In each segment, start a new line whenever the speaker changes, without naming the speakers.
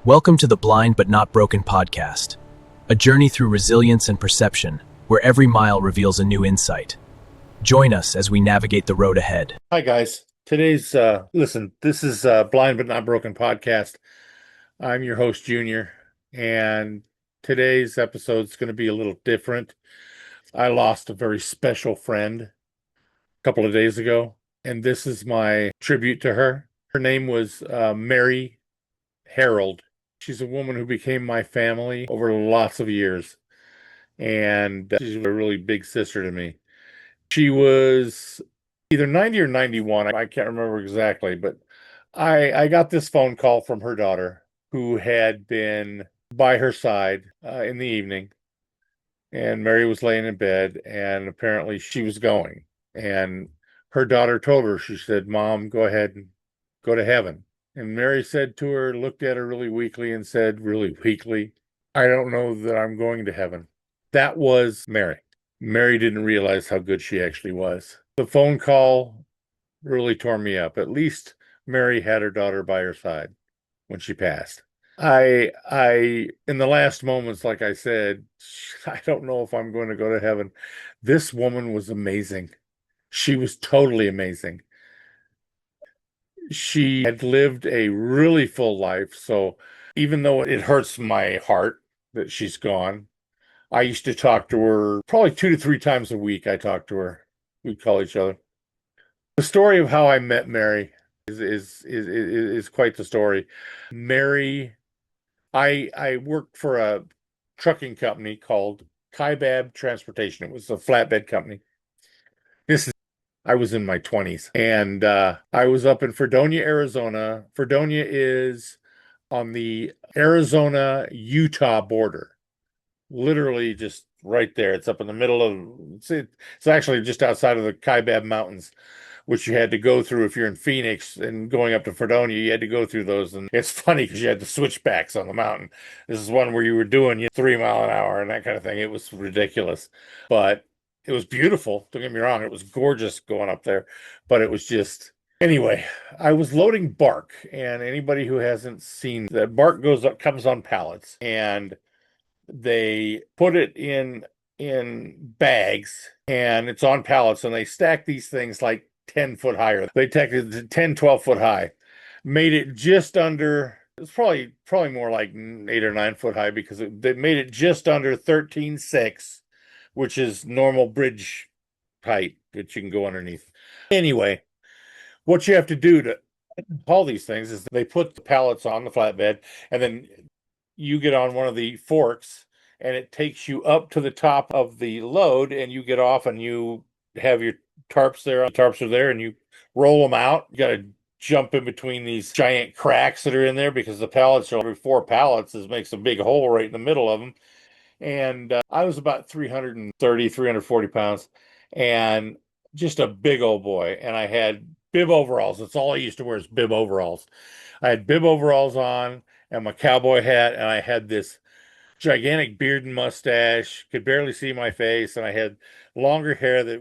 Welcome to the Blind But Not Broken podcast, a journey through resilience and perception, where every mile reveals a new insight. Join us as we navigate the road ahead.
Hi, guys. Today's, this is Blind But Not Broken podcast. I'm your host, Junior, and today's episode is going to be a little different. I lost a very special friend a couple of days ago, and this is my tribute to her. Her name was Mary Harold. She's a woman who became my family over lots of years, and she's a really big sister to me. She was either 90 or 91. I can't remember exactly, but I got this phone call from her daughter who had been by her side in the evening, and Mary was laying in bed, and apparently she was going. And her daughter told her, she said, "Mom, go ahead and go to heaven." And Mary said to her, looked at her really weakly and said, really weakly, "I don't know that I'm going to heaven." That was Mary. Mary didn't realize how good she actually was. The phone call really tore me up. At least Mary had her daughter by her side when she passed. In the last moments, like I said, I don't know if I'm going to go to heaven. This woman was amazing. She was totally amazing. She had lived a really full life. So even though it hurts my heart that she's gone, I used to talk to her probably 2 to 3 times a week. I talked to her. We'd call each other. The story of how I met Mary is quite the story. Mary, I worked for a trucking company called Kaibab Transportation. It was a flatbed company. I was in my 20s, and I was up in Fredonia, Arizona. Fredonia is on the Arizona-Utah border. Literally just right there. It's up in the middle of, it's actually just outside of the Kaibab Mountains, which you had to go through if you're in Phoenix and going up to Fredonia. You had to go through those. And it's funny because you had the switchbacks on the mountain. This is one where you were doing 3 mile an hour and that kind of thing. It was ridiculous, but it was beautiful. Don't get me wrong. It was gorgeous going up there, but it was just, anyway, I was loading bark, and anybody who hasn't seen that, bark comes on pallets, and they put it in bags, and it's on pallets, and they stack these things like 10 foot higher. They take it 10, 12 foot high, made it just under, it's probably more like 8 or 9 foot high, because they made it just under 13.6, which is normal bridge height that you can go underneath. Anyway, what you have to do to haul these things is they put the pallets on the flatbed, and then you get on one of the forks, and it takes you up to the top of the load, and you get off, and you have your tarps there. The tarps are there, and you roll them out. You got to jump in between these giant cracks that are in there, because the pallets are every 4 pallets makes a big hole right in the middle of them. And I was about 330, 340 pounds, and just a big old boy. And I had bib overalls. That's all I used to wear, is bib overalls. I had bib overalls on and my cowboy hat, and I had this gigantic beard and mustache, could barely see my face, and I had longer hair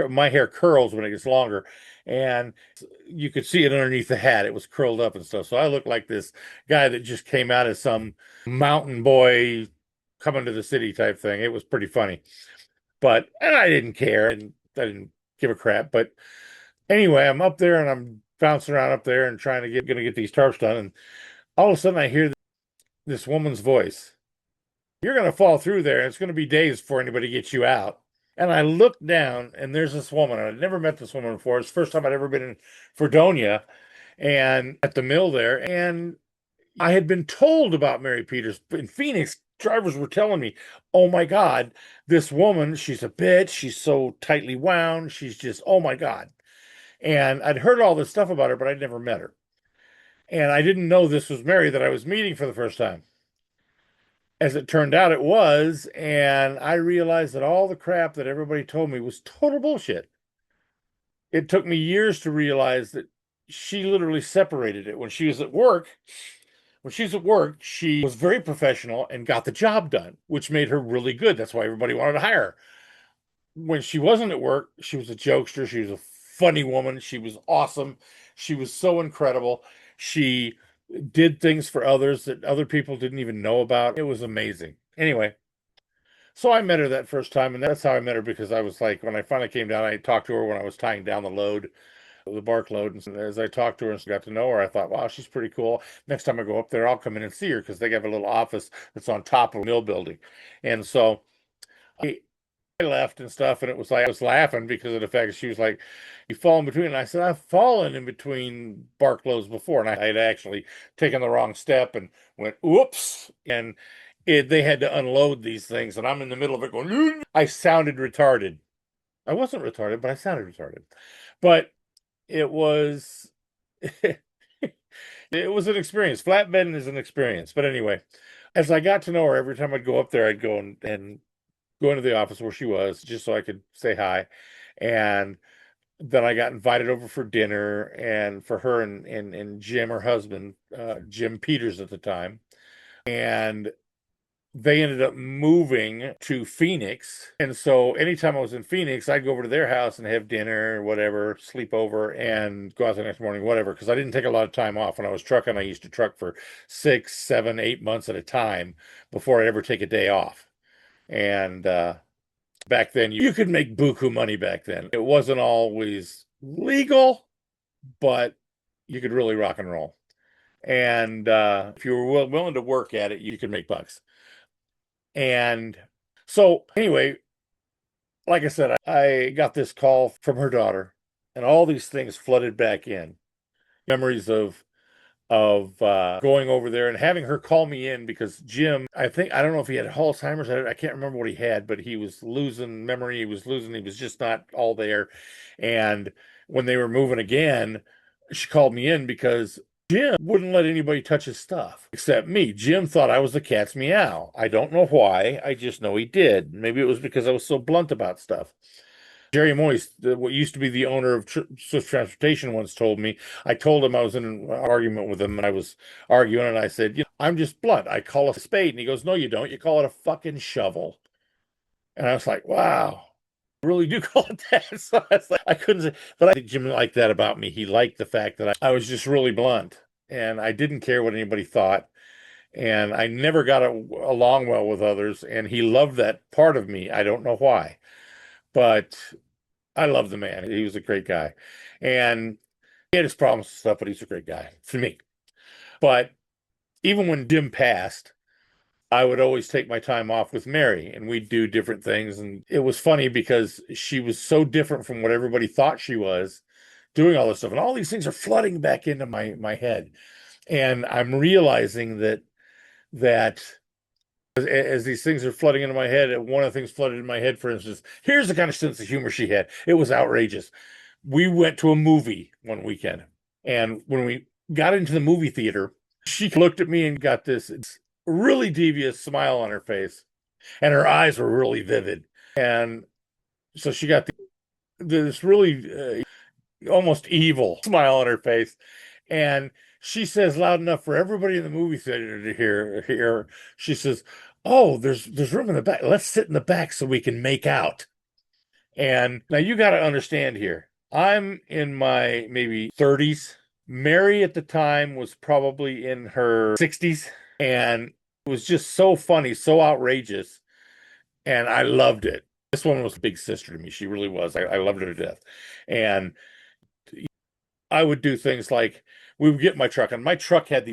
my hair curls when it gets longer, and you could see it underneath the hat. It was curled up and stuff. So I looked like this guy that just came out of some mountain boy coming to the city type thing. It was pretty funny, and I didn't care, and I didn't give a crap. But anyway, I'm up there, and I'm bouncing around up there and trying to get these tarps done, and all of a sudden I hear this woman's voice. "You're going to fall through there, and it's going to be days before anybody gets you out." And I looked down, and there's this woman. I'd never met this woman before. It's the first time I'd ever been in Fredonia and at the mill there. And I had been told about Mary Peters in Phoenix. Drivers were telling me, "Oh my God, this woman, she's a bitch. She's so tightly wound. She's just, oh my God." And I'd heard all this stuff about her, but I'd never met her. And I didn't know this was Mary that I was meeting for the first time. As it turned out, it was, and I realized that all the crap that everybody told me was total bullshit. It took me years to realize that she literally separated it. When she was at work, she was very professional and got the job done, which made her really good. That's why everybody wanted to hire her. When she wasn't at work, she was a jokester. She was a funny woman. She was awesome. She was so incredible. She did things for others that other people didn't even know about. It was amazing. Anyway, so I met her that first time, and that's how I met her because I was like, when I finally came down, I talked to her when I was tying down the bark load. And as I talked to her and got to know her, I thought, wow, she's pretty cool. Next time I go up there, I'll come in and see her because they have a little office that's on top of a mill building. And so I left and stuff, and it was like I was laughing because of the fact that she was like, "You fall in between." And I said, "I've fallen in between bark loads before," and I had actually taken the wrong step and went, "Oops!" And they had to unload these things, and I'm in the middle of it going. I sounded retarded. I wasn't retarded, but I sounded retarded. But it was, it was an experience. Flatbedding is an experience. But anyway, as I got to know her, every time I'd go up there, I'd go and go into the office where she was just so I could say hi. And then I got invited over for dinner and for her and Jim, her husband, Jim Peters at the time. And they ended up moving to Phoenix. And so anytime I was in Phoenix, I'd go over to their house and have dinner, whatever, sleep over and go out the next morning, whatever. Because I didn't take a lot of time off. When I was trucking, I used to truck for 6, 7, 8 months at a time before I ever take a day off. And back then you could make buku money back then. It wasn't always legal, but you could really rock and roll. And if you were willing to work at it, you could make bucks. And so anyway, like I said, I got this call from her daughter, and all these things flooded back in. Memories of going over there and having her call me in because Jim, I don't know if he had Alzheimer's. I can't remember what he had, but he was losing memory. He was just not all there. And when they were moving again, she called me in because Jim wouldn't let anybody touch his stuff except me. Jim thought I was the cat's meow. I don't know why. I just know he did. Maybe it was because I was so blunt about stuff. Jerry Moist, what used to be the owner of Swift Transportation, once told me. I told him I was in an argument with him, and I was arguing, and I said, I'm just blunt. I call a spade, and he goes, "No, you don't. You call it a fucking shovel." And I was like, "Wow, I really do call it that." So I was like, I couldn't say, but I think Jim liked that about me. He liked the fact that I was just really blunt, and I didn't care what anybody thought, and I never got along well with others, and he loved that part of me. I don't know why, but I love the man. He was a great guy. And he had his problems and stuff, but he's a great guy for me. But even when Jim passed, I would always take my time off with Mary and we'd do different things. And it was funny because she was so different from what everybody thought she was doing all this stuff. And all these things are flooding back into my head. And I'm realizing that as these things are flooding into my head, one of the things flooded in my head, for instance, here's the kind of sense of humor she had. It was outrageous. We went to a movie one weekend, and when we got into the movie theater, she looked at me and got this really devious smile on her face, and her eyes were really vivid. And so she got this really almost evil smile on her face. And she says loud enough for everybody in the movie theater to hear. She says, "Oh, there's room in the back. Let's sit in the back so we can make out." And now you got to understand here. I'm in my maybe 30s. Mary at the time was probably in her 60s, and it was just so funny, so outrageous, and I loved it. This one was a big sister to me. She really was. I loved her to death. And I would do things like we would get my truck, and my truck had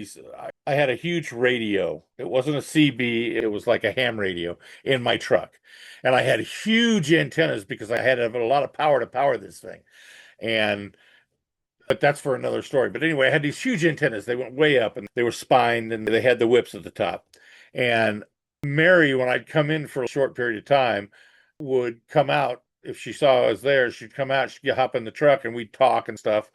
I had a huge radio. It wasn't a CB, it was like a ham radio in my truck. And I had huge antennas because I had to have a lot of power to power this thing. And but that's for another story. But anyway, I had these huge antennas. They went way up and they were spined and they had the whips at the top. And Mary, when I'd come in for a short period of time, would come out. If she saw I was there, she'd come out, she'd hop in the truck and we'd talk and stuff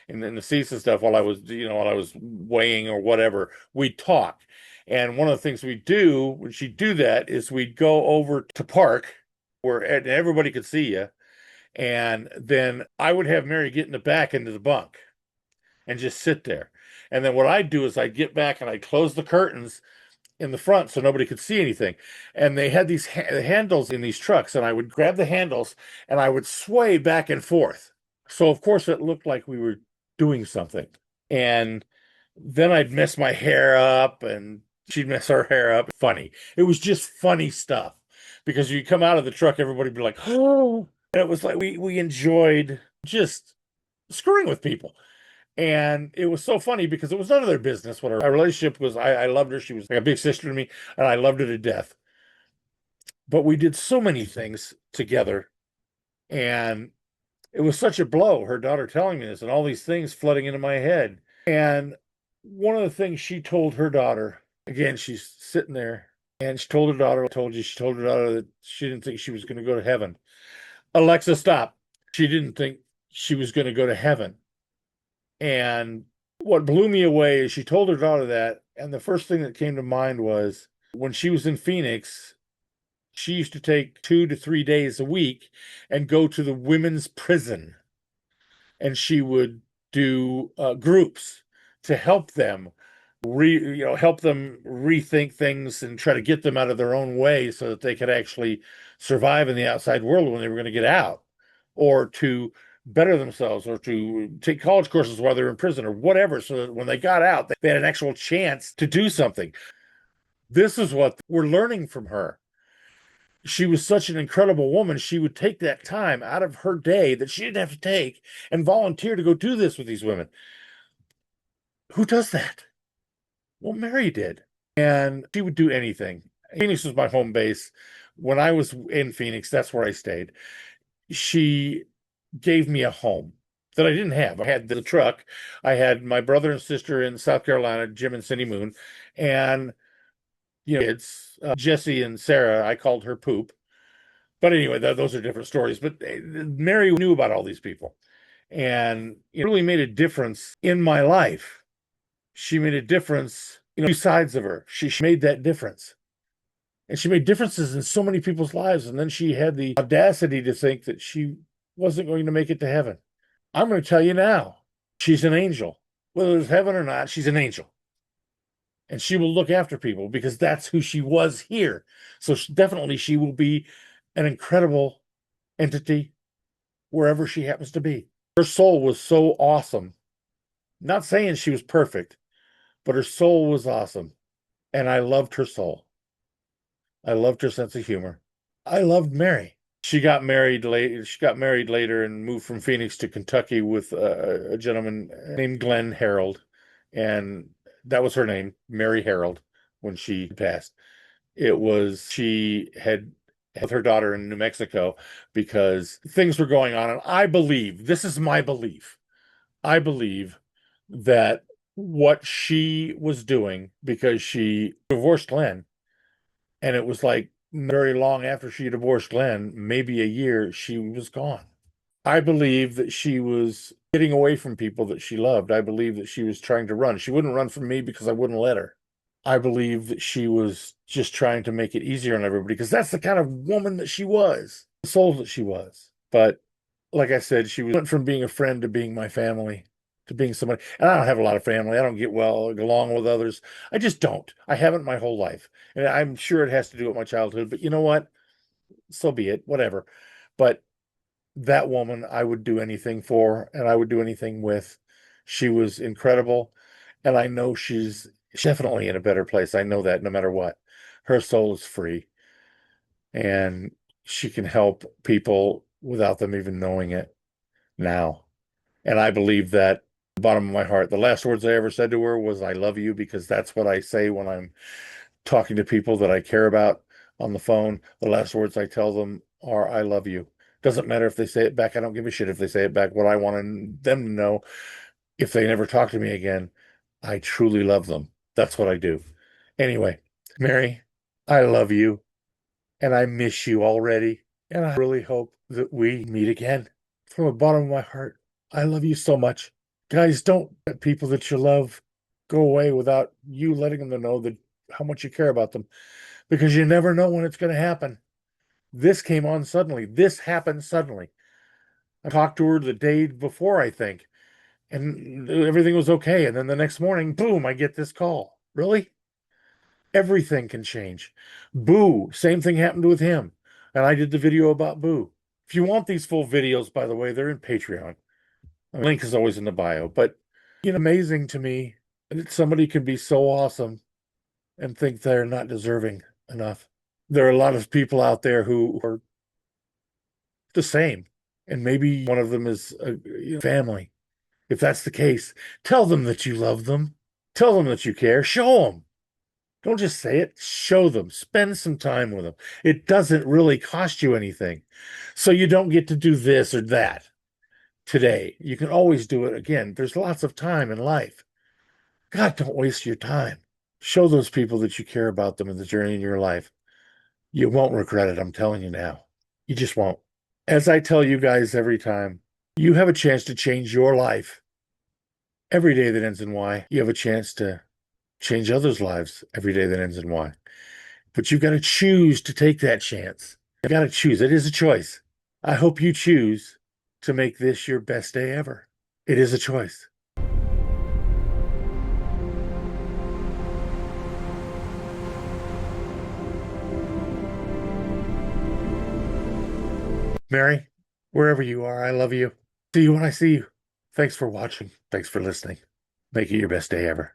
in the seats and stuff while I was, while I was weighing or whatever, we'd talk. And one of the things we'd do when she'd do that is we'd go over to park where everybody could see you. And then I would have Mary get in the back into the bunk and just sit there. And then what I'd do is I'd get back and I'd close the curtains in the front so nobody could see anything. And they had these handles in these trucks, and I would grab the handles and I would sway back and forth. So of course it looked like we were doing something. And Then I'd mess my hair up and she'd mess her hair up. Funny. It was just funny stuff because you come out of the truck, everybody would be like, oh, and it was like we enjoyed just screwing with people. And it was so funny because it was none of their business what our relationship was. I loved her. She was like a big sister to me, and I loved her to death. But we did so many things together, and it was such a blow, her daughter telling me this and all these things flooding into my head. And one of the things she told her daughter, again, she's sitting there, and she told her daughter, she told her daughter that she didn't think she was going to go to heaven. Alexa, stop. She didn't think she was going to go to heaven. And what blew me away is she told her daughter that, and the first thing that came to mind was when she was in Phoenix, she used to take 2 to 3 days a week and go to the women's prison, and she would do groups to help them help them rethink things and try to get them out of their own way so that they could actually survive in the outside world when they were going to get out, or to better themselves, or to take college courses while they're in prison or whatever, so that when they got out, they had an actual chance to do something. This is what we're learning from her. She was such an incredible woman. She would take that time out of her day that she didn't have to take and volunteer to go do this with these women. Who does that? Well, Mary did. And she would do anything. Phoenix was my home base. When I was in Phoenix, that's where I stayed. She gave me a home that I didn't have. I had the truck. I had my brother and sister in South Carolina, Jim and Cindy Moon, and kids, Jesse and Sarah. I called her Poop. But anyway, those are different stories. But Mary knew about all these people, and it really made a difference in my life. She made a difference, two sides of her. She made that difference. And she made differences in so many people's lives. And then she had the audacity to think that she wasn't going to make it to heaven. I'm going to tell you now, she's an angel. Whether it's heaven or not, she's an angel. And she will look after people because that's who she was here. So definitely she will be an incredible entity wherever she happens to be. Her soul was so awesome. Not saying she was perfect, but her soul was awesome. And I loved her soul. I loved her sense of humor. I loved Mary. She got married late. She got married later and moved from Phoenix to Kentucky with a gentleman named Glenn Harold, and that was her name, Mary Harold, when she passed. It was she had with her daughter in New Mexico because things were going on, and I believe this is my belief. I believe that what she was doing, because she divorced Glenn, and it was like very long after she divorced Glenn, maybe a year, she was gone. I believe that she was getting away from people that she loved. I believe that she was trying to run. She wouldn't run from me because I wouldn't let her. I believe that she was just trying to make it easier on everybody because that's the kind of woman that she was, the soul that she was. But like I said, she went from being a friend to being my family, to being somebody. And I don't have a lot of family. I don't get well along with others. I just don't. I haven't my whole life. And I'm sure it has to do with my childhood, but you know what? So be it, whatever. But that woman, I would do anything for, and I would do anything with. She was incredible. And I know she's definitely in a better place. I know that no matter what. Her soul is free, and she can help people without them even knowing it now. And I believe that the bottom of my heart. The last words I ever said to her was, I love you, because that's what I say when I'm talking to people that I care about on the phone. The last words I tell them are, I love you. Doesn't matter if they say it back. I don't give a shit if they say it back. What I want them to know, if they never talk to me again, I truly love them. That's what I do. Anyway, Mary, I love you, and I miss you already. And I really hope that we meet again. From the bottom of my heart, I love you so much. Guys, don't let people that you love go away without you letting them know that how much you care about them, because you never know when it's going to happen. This came on suddenly. This happened suddenly. I talked to her the day before, I think, and everything was okay. And then the next morning, boom, I get this call. Really? Everything can change. Boo, same thing happened with him. And I did the video about Boo. If you want these full videos, by the way, they're in Patreon. The link is always in the bio. But amazing to me And somebody can be so awesome and think they're not deserving enough. There are a lot of people out there who are the same, and maybe one of them is a family. If that's the case, tell them that you love them. Tell them that you care. Show them. Don't just say it. Show them. Spend some time with them. It doesn't really cost you anything. So you don't get to do this or that today. You can always do it again. There's lots of time in life. God, don't waste your time. Show those people that you care about them in the journey in your life. You won't regret it. I'm telling you now. You just won't. As I tell you guys every time, you have a chance to change your life. Every day that ends in Y, you have a chance to change others' lives every day that ends in Y. But you've got to choose to take that chance. You've got to choose. It is a choice. I hope you choose to make this your best day ever. It is a choice. Mary, wherever you are, I love you. See you when I see you. Thanks for watching. Thanks for listening. Make it your best day ever.